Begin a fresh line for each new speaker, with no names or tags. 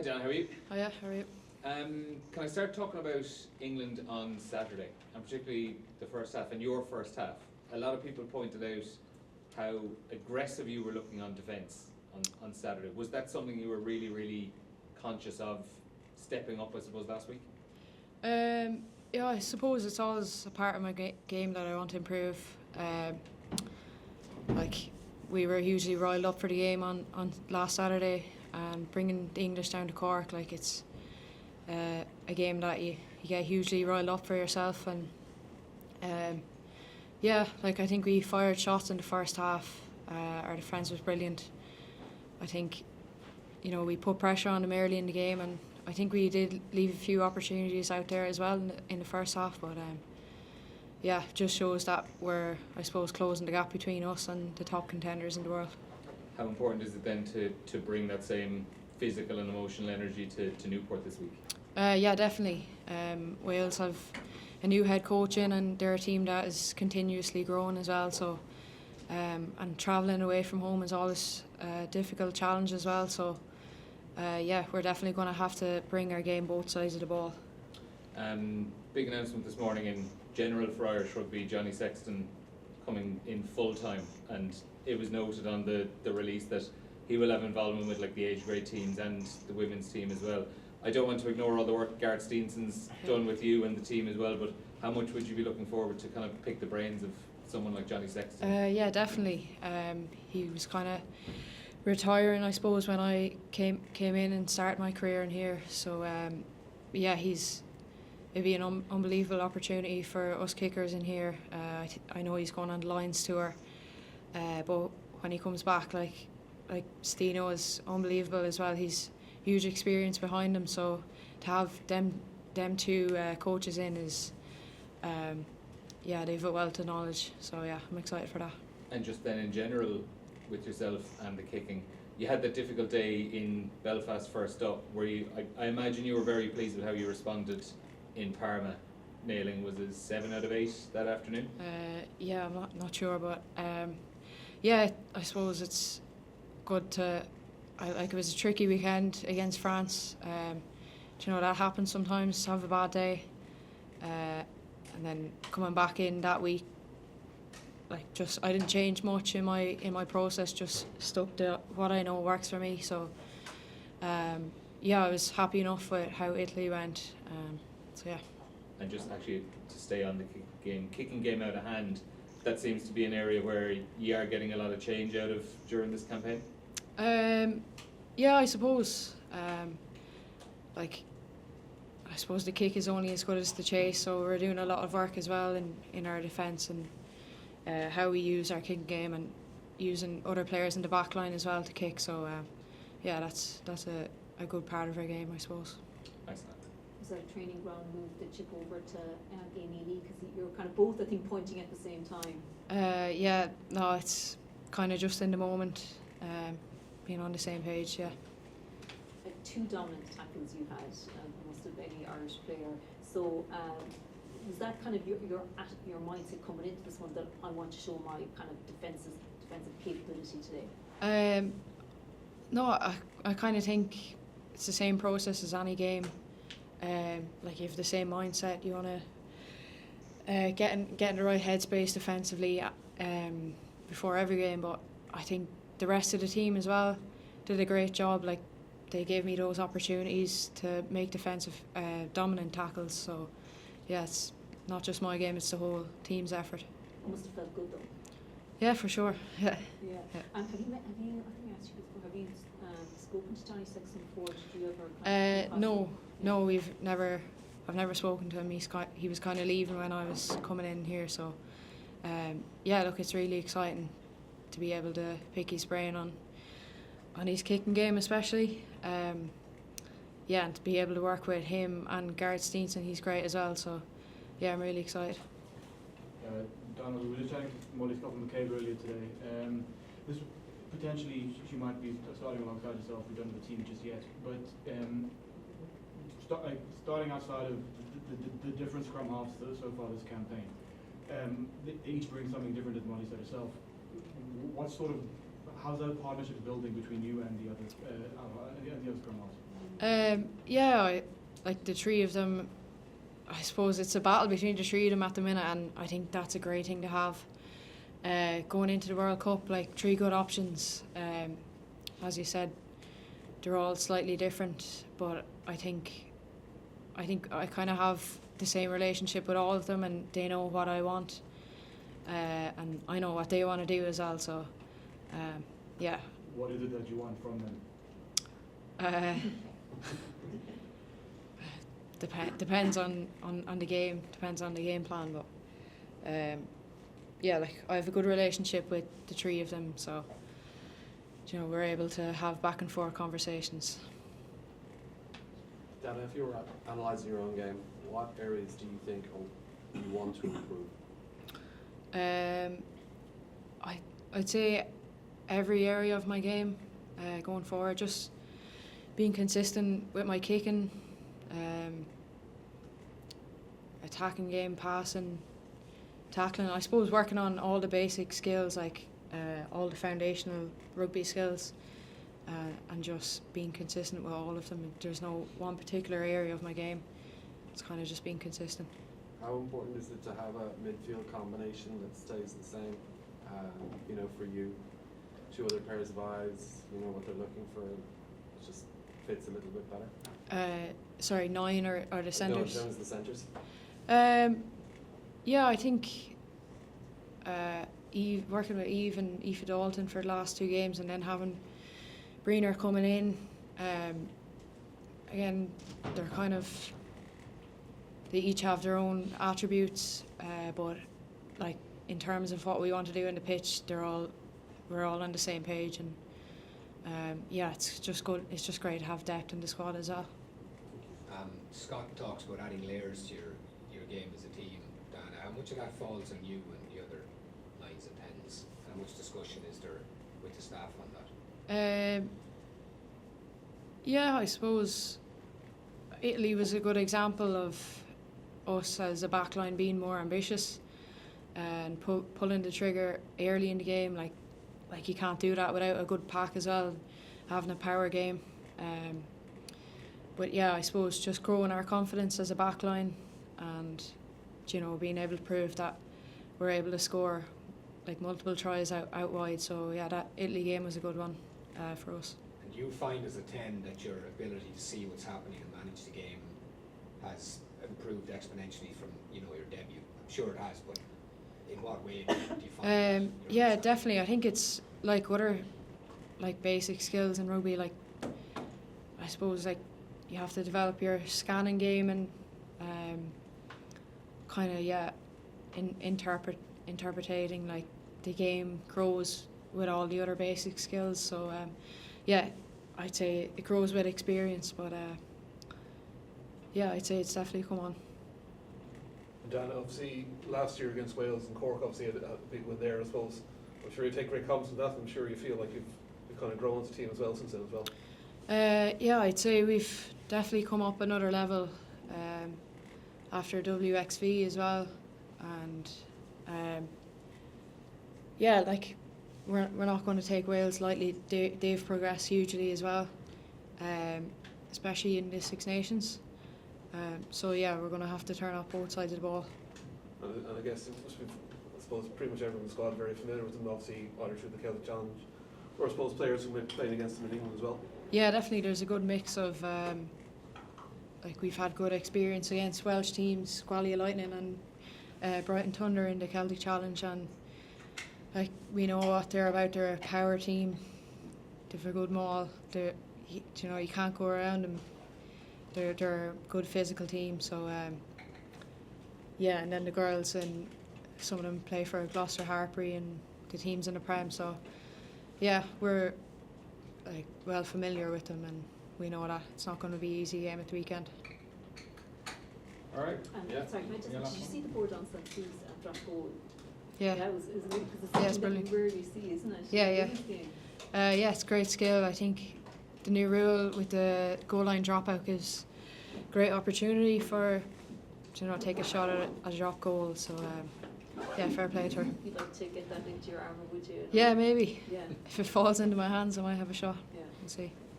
Dannah, how are you?
Hiya, how are you?
Can I start talking about England on Saturday, and particularly the first half, and your first half? A lot of people pointed out how aggressive you were looking on defence on Saturday. Was that something you were really, really conscious of stepping up, I suppose, last week?
Yeah, I suppose it's always a part of my game that I want to improve. We were hugely riled up for the game on last Saturday, and bringing the English down to Cork, it's a game that you get hugely riled up for yourself, and I think we fired shots in the first half. Our defence was brilliant. I think we put pressure on them early in the game, and I think we did leave a few opportunities out there as well in the first half, but just shows that we're, I suppose, closing the gap between us and the top contenders in the world.
How important is it then to bring that same physical and emotional energy to Newport this week?
Yeah, definitely. Wales have a new head coach in, and they're a team that is continuously growing as well. So, and travelling away from home is always a difficult challenge as well. So, we're definitely going to have to bring our game both sides of the ball.
Big announcement this morning in general for Irish Rugby, Johnny Sexton coming in full time, and it was noted on the release that he will have involvement with the age grade teams and the women's team as well. I don't want to ignore all the work Gareth Steenson's done with you and the team as well, but how much would you be looking forward to kind of pick the brains of someone like Johnny Sexton?
Yeah, definitely. He was kind of retiring, I suppose, when I came in and started my career in here. So it'd be an unbelievable opportunity for us kickers in here. I know he's going on the Lions tour, but when he comes back, like Steno is unbelievable as well. He's huge experience behind him, so to have them two coaches in is they've a wealth of knowledge. So I'm excited for that.
And just then in general, with yourself and the kicking, you had that difficult day in Belfast first up, where I imagine you were very pleased with how you responded in Parma, nailing, was it 7 out of 8 that afternoon?
I'm not sure, but I suppose it's good to. It was a tricky weekend against France. That happens sometimes, to have a bad day, and then coming back in that week, I didn't change much in my process. Just stuck to what I know works for me. So I was happy enough with how Italy went.
And just actually to stay on the kicking game out of hand, that seems to be an area where you are getting a lot of change out of during this campaign.
I suppose. I suppose the kick is only as good as the chase, so we're doing a lot of work as well in our defence and how we use our kicking game and using other players in the back line as well to kick. So that's a good part of our game, I suppose.
Thanks.
Was that a training ground move that chip over to Amy, because you're kind of both, I think, pointing at the same time?
No, it's kind of just in the moment, being on the same page.
Two dominant tackles you had, most of any Irish player. So was that kind of your mindset coming into this one, that I want to show my kind of defensive capability today?
No, I kind of think it's the same process as any game. You have the same mindset. You want to get in the right headspace defensively before every game. But I think the rest of the team as well did a great job. They gave me those opportunities to make defensive dominant tackles. So it's not just my game; it's the whole team's effort.
It must have felt good though.
Yeah, for sure. Yeah.
And have you? I think I asked you before. Have you spoken to Johnny Sexton before? Did you ever?
No, I've never spoken to him. He was kind of leaving when I was coming in here. So, it's really exciting to be able to pick his brain on his kicking game, especially. And to be able to work with him and Gareth Steenson, he's great as well. So, I'm really excited.
Dannah, we were just chatting to Molly Scoffin-McCabe earlier today. This potentially she might be starting alongside yourself. We don't have a team just yet, but starting outside of the different scrum halves so far this campaign, they each bring something different, as Molly said herself. How's that partnership building between you and the other scrum halves?
Yeah, like the three of them, I suppose it's a battle between the three of them at the minute, and I think that's a great thing to have. Going into the World Cup, like three good options. As you said, they're all slightly different, but I think I kind of have the same relationship with all of them, and they know what I want, and I know what they want to do as well. So, yeah.
What is it that you want from them?
Depends on the game. Depends on the game plan, but yeah, like I have a good relationship with the three of them, so we're able to have back and forth conversations.
Dannah, if you were analysing your own game, what areas do you think you want to improve?
I'd say every area of my game going forward, just being consistent with my kicking, attacking game, passing, tackling. I suppose working on all the basic skills, like all the foundational rugby skills, and just being consistent with all of them. There's no one particular area of my game. It's kind of just being consistent.
How important is it to have a midfield combination that stays the same? For you, two other pairs of eyes, what they're looking for, it just fits a little bit better?
Sorry, 9 or the centres?
No, the centres.
Yeah, I think working with Eve and Aoife Dalton for the last 2 games, and then having Breener coming in, again, they each have their own attributes, but like in terms of what we want to do in the pitch, we're all on the same page, and yeah, it's just good. It's just great to have depth in the squad as well.
Scott talks about adding layers to your game as a team. Dannah, how much of that falls on you and the other 9s and 10s? How much discussion is there with the staff on that?
Yeah, I suppose Italy was a good example of us as a backline being more ambitious and pulling the trigger early in the game. Like you can't do that without a good pack as well, having a power game. But yeah, I suppose just growing our confidence as a backline, and being able to prove that we're able to score like multiple tries out wide. So yeah, that Italy game was a good one for us.
And do you find as a 10 that your ability to see what's happening and manage the game has improved exponentially from your debut? I'm sure it has, but in what way do you find
yeah, definitely. I think it's like other basic skills in rugby. Like I suppose you have to develop your scanning game and interpreting like the game grows with all the other basic skills. So yeah, I'd say it grows with experience, but yeah, I'd say it's definitely come on.
Dannah, obviously last year against Wales and Cork, obviously had a big win there, I suppose. I'm sure you take great confidence in that, and I'm sure you feel like you've kind of grown as a team as well since then as well.
Yeah, I'd say we've definitely come up another level after WXV as well, and yeah, like we're not going to take Wales lightly. They've progressed hugely as well, especially in the Six Nations. So yeah, we're going to have to turn up both sides of the ball.
And I guess I suppose pretty much everyone in the squad very familiar with them, obviously either through the Celtic Challenge, or I suppose players who might be playing against them in England as well.
Yeah, definitely. There's a good mix of we've had good experience against Welsh teams, Squalia Lightning and Brighton Thunder in the Celtic Challenge, and we know what they're about. They're a power team. They've a good maul. You can't go around them. They're a good physical team. So yeah, and then the girls, and some of them play for Gloucester Harpy and the teams in the Prem. So yeah, we're well familiar with them, and we know that it's not going to be an easy game at the weekend.
All right.
Sorry, can I just, did you see the board on St. Sue's drop goal?
Yeah.
Yeah, it was really, because it's
Yeah,
something
it's
that
brilliant.
you rarely see, isn't it?
Yeah, yeah.
Brilliant game.
Yeah, it's great skill. I think the new rule with the goal line dropout gives great opportunity for take a shot at a drop goal. So yeah, fair play to her.
You'd like to get that into your armour, would you?
Yeah, maybe.
Yeah,
If it falls into my hands, I might have a shot.
yeah.
We'll see.